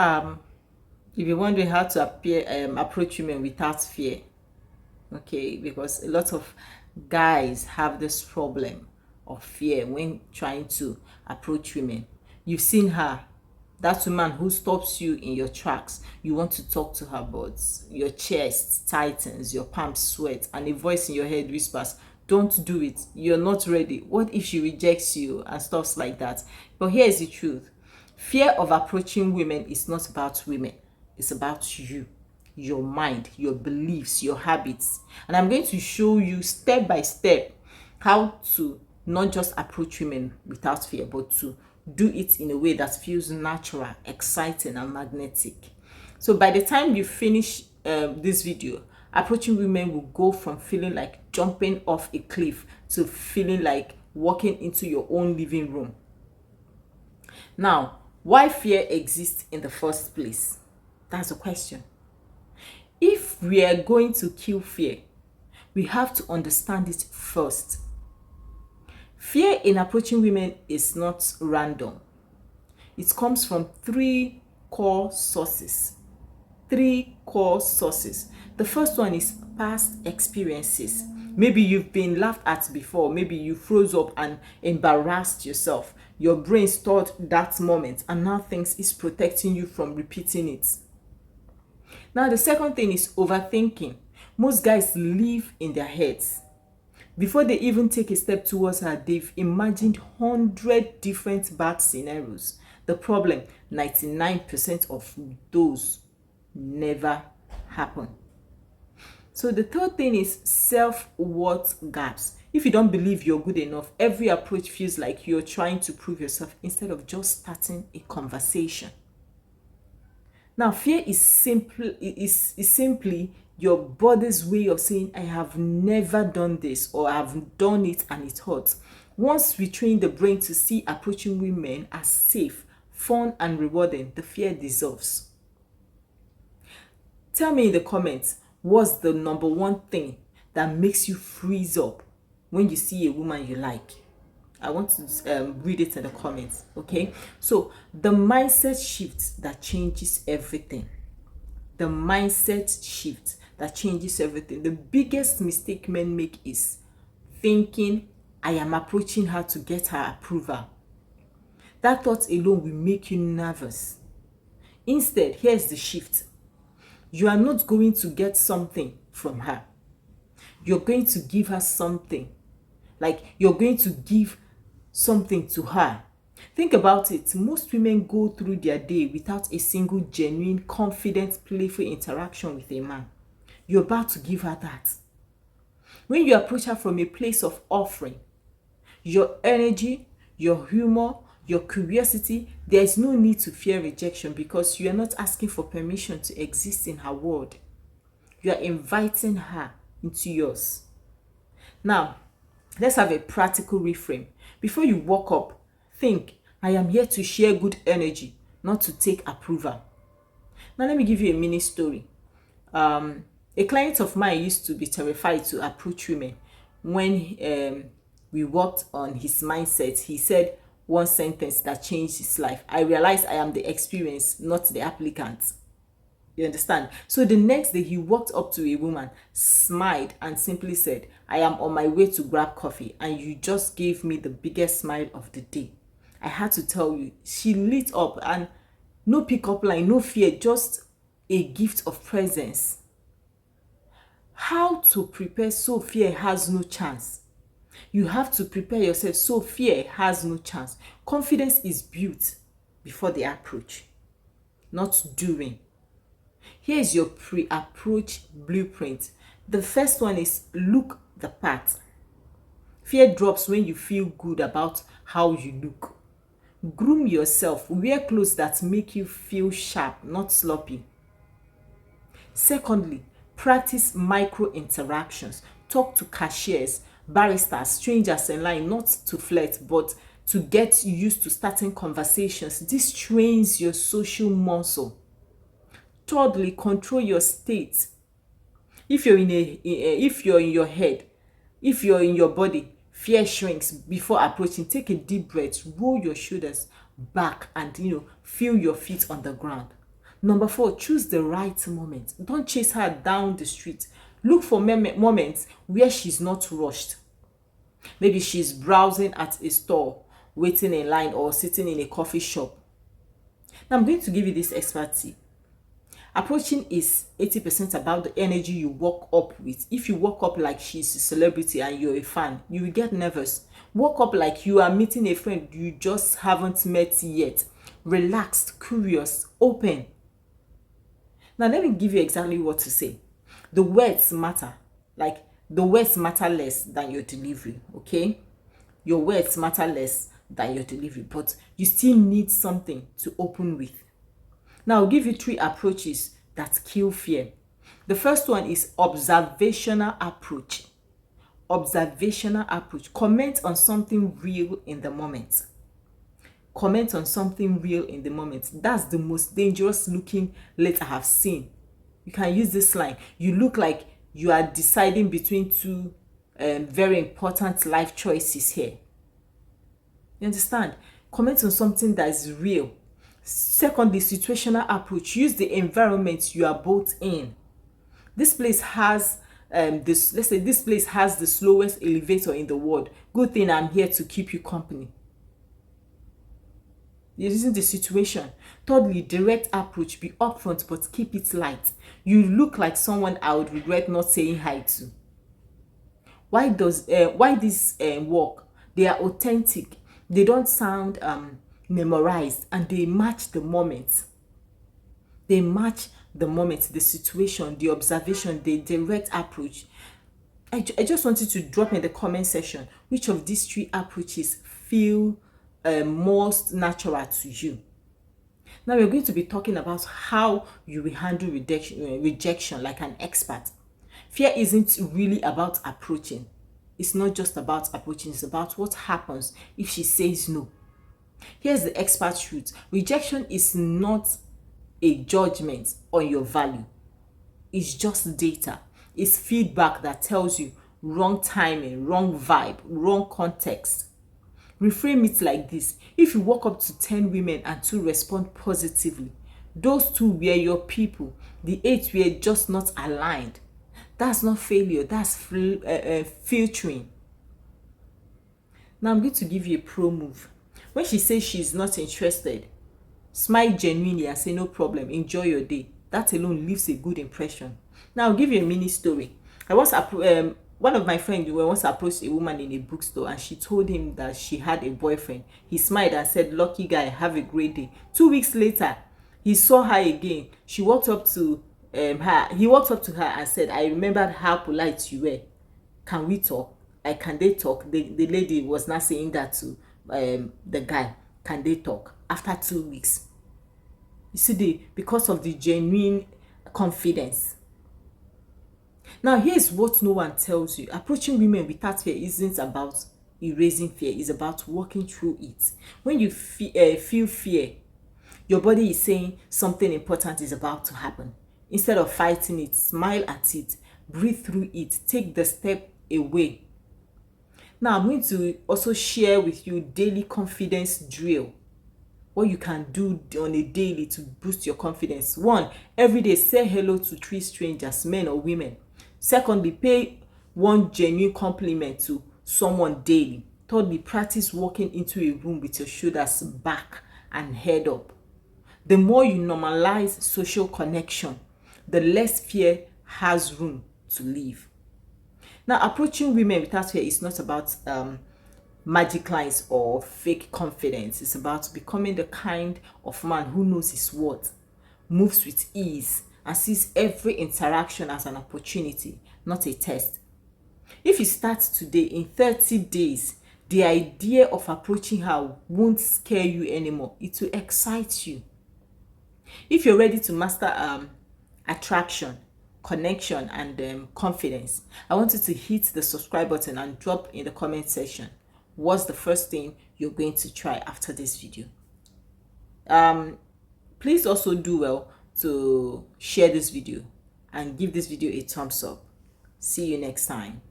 If you're wondering how to approach women without fear, okay, because a lot of guys have this problem of fear when trying to approach women. You've seen her, that woman who stops you in your tracks. You want to talk to her, but your chest tightens, your palms sweat, and a voice in your head whispers, don't do it, you're not ready, what if she rejects you, and stuff like that. But here's the truth: fear of approaching women is not about women, it's about you, your mind, your beliefs, your habits. And I'm going to show you step by step how to not just approach women without fear, but to do it in a way that feels natural, exciting, and magnetic. So by the time you finish this video, approaching women will go from feeling like jumping off a cliff to feeling like walking into your own living room. Now, why fear exists in the first place? That's the question. If we are going to kill fear, we have to understand it first. Fear in approaching women is not random. It comes from three core sources. The first one is past experiences. Maybe you've been laughed at before. Maybe you froze up and embarrassed yourself. Your brain stored that moment and now thinks it's protecting you from repeating it. Now, the second thing is overthinking. Most guys live in their heads. Before they even take a step towards her, they've imagined 100 different bad scenarios. The problem, 99% of those never happen. So the third thing is self-worth gaps. If you don't believe you're good enough, every approach feels like you're trying to prove yourself instead of just starting a conversation. Now, fear is simply your body's way of saying, I have never done this, or I have done it and it hurts. Once we train the brain to see approaching women as safe, fun, and rewarding, the fear dissolves. Tell me in the comments, what's the number one thing that makes you freeze up when you see a woman you like? I want to read it in the comments, okay? So, the mindset shift that changes everything. The mindset shift that changes everything. The biggest mistake men make is thinking, I am approaching her to get her approval. That thought alone will make you nervous. Instead, here's the shift. You are not going to get something from her. You're going to give her something. Like, you're going to give something to her. Think about it. Most women go through their day without a single genuine, confident, playful interaction with a man. You're about to give her that. When you approach her from a place of offering, your energy, your humor, your curiosity, there is no need to fear rejection because you are not asking for permission to exist in her world. You are inviting her into yours. Now, let's have a practical reframe. Before you walk up, think, I am here to share good energy, not to take approval. Now, let me give you a mini story. A client of mine used to be terrified to approach women. When we worked on his mindset, he said one sentence that changed his life. I realized I am the experience, not the applicant. You understand? So the next day he walked up to a woman, smiled, and simply said, I am on my way to grab coffee, and you just gave me the biggest smile of the day. I had to tell you, she lit up, and no pickup line, no fear, just a gift of presence. How to prepare so fear has no chance? You have to prepare yourself so fear has no chance. Confidence is built before the approach, not during. Here's your pre-approach blueprint. The first one is look the part. Fear drops when you feel good about how you look. Groom yourself. Wear clothes that make you feel sharp, not sloppy. Secondly, practice micro interactions. Talk to cashiers, baristas, strangers in line, not to flirt, but to get used to starting conversations. This trains your social muscle. Thirdly, control your state. If you're in your head, if you're in your body, fear shrinks before approaching. Take a deep breath, roll your shoulders back, and feel your feet on the ground. Number 4, choose the right moment. Don't chase her down the street. Look for moments where she's not rushed. Maybe she's browsing at a store, waiting in line, or sitting in a coffee shop. Now I'm going to give you this expert tip. Approaching is 80% about the energy you walk up with. If you walk up like she's a celebrity and you're a fan, you will get nervous. Walk up like you are meeting a friend you just haven't met yet. Relaxed, curious, open. Now let me give you exactly what to say. The words matter. Like, the words matter less than your delivery, okay? Your words matter less than your delivery, but you still need something to open with. Now I'll give you 3 approaches that kill fear. The first one is observational approach. Observational approach. Comment on something real in the moment. Comment on something real in the moment. That's the most dangerous looking letter I have seen. You can use this line. You look like you are deciding between 2 very important life choices here. You understand? Comment on something that is real. Secondly, situational approach. Use the environment you are both in. This place has let's say this place has the slowest elevator in the world. Good thing I'm here to keep you company. You're using the situation. Thirdly, direct approach. Be upfront but keep it light. You look like someone I would regret not saying hi to. Why this work? They are authentic. They don't sound memorized, and they match the moment. They match the moment, the situation, the observation, the direct approach. I just want you to drop in the comment section which of these 3 approaches feel most natural to you. Now we're going to be talking about how you will handle rejection like an expert. Fear isn't really about approaching. It's not just about approaching. It's about what happens if she says no. Here's the expert truth. Rejection is not a judgment on your value. It's just data. It's feedback that tells you wrong timing, wrong vibe, wrong context. Reframe it like this. If you walk up to 10 women and 2 respond positively, those 2 were your people. The 8 were just not aligned. That's not failure. That's filtering. Now I'm going to give you a pro move. When she says she's not interested, smile genuinely and say no problem, enjoy your day. That alone leaves a good impression. Now I'll give you a mini story. One of my friends once approached a woman in a bookstore and she told him that she had a boyfriend. He smiled and said, "Lucky guy, have a great day." 2 weeks later, he saw her again. He walked up to her and said, "I remembered how polite you were. Can we talk? Can they talk?" The lady was not saying that to the guy. Can they talk? After 2 weeks. You see, because of the genuine confidence. Now here's what no one tells you. Approaching women without fear isn't about erasing fear. It's about walking through it. When you feel fear, your body is saying something important is about to happen. Instead of fighting it, smile at it, breathe through it, take the step away. Now I'm going to also share with you daily confidence drill. What you can do on a daily to boost your confidence. 1, every day say hello to 3 strangers, men or women. Secondly, pay 1 genuine compliment to someone daily. Thirdly, practice walking into a room with your shoulders back and head up. The more you normalize social connection, the less fear has room to live. Now, approaching women without fear is not about magic lines or fake confidence. It's about becoming the kind of man who knows his worth, moves with ease, and sees every interaction as an opportunity, not a test. If you start today, in 30 days, the idea of approaching her won't scare you anymore. It will excite you. If you're ready to master attraction, connection, and confidence, I want you to hit the subscribe button and drop in the comment section what's the first thing you're going to try after this video. Please also do well to share this video and give this video a thumbs up. See you next time.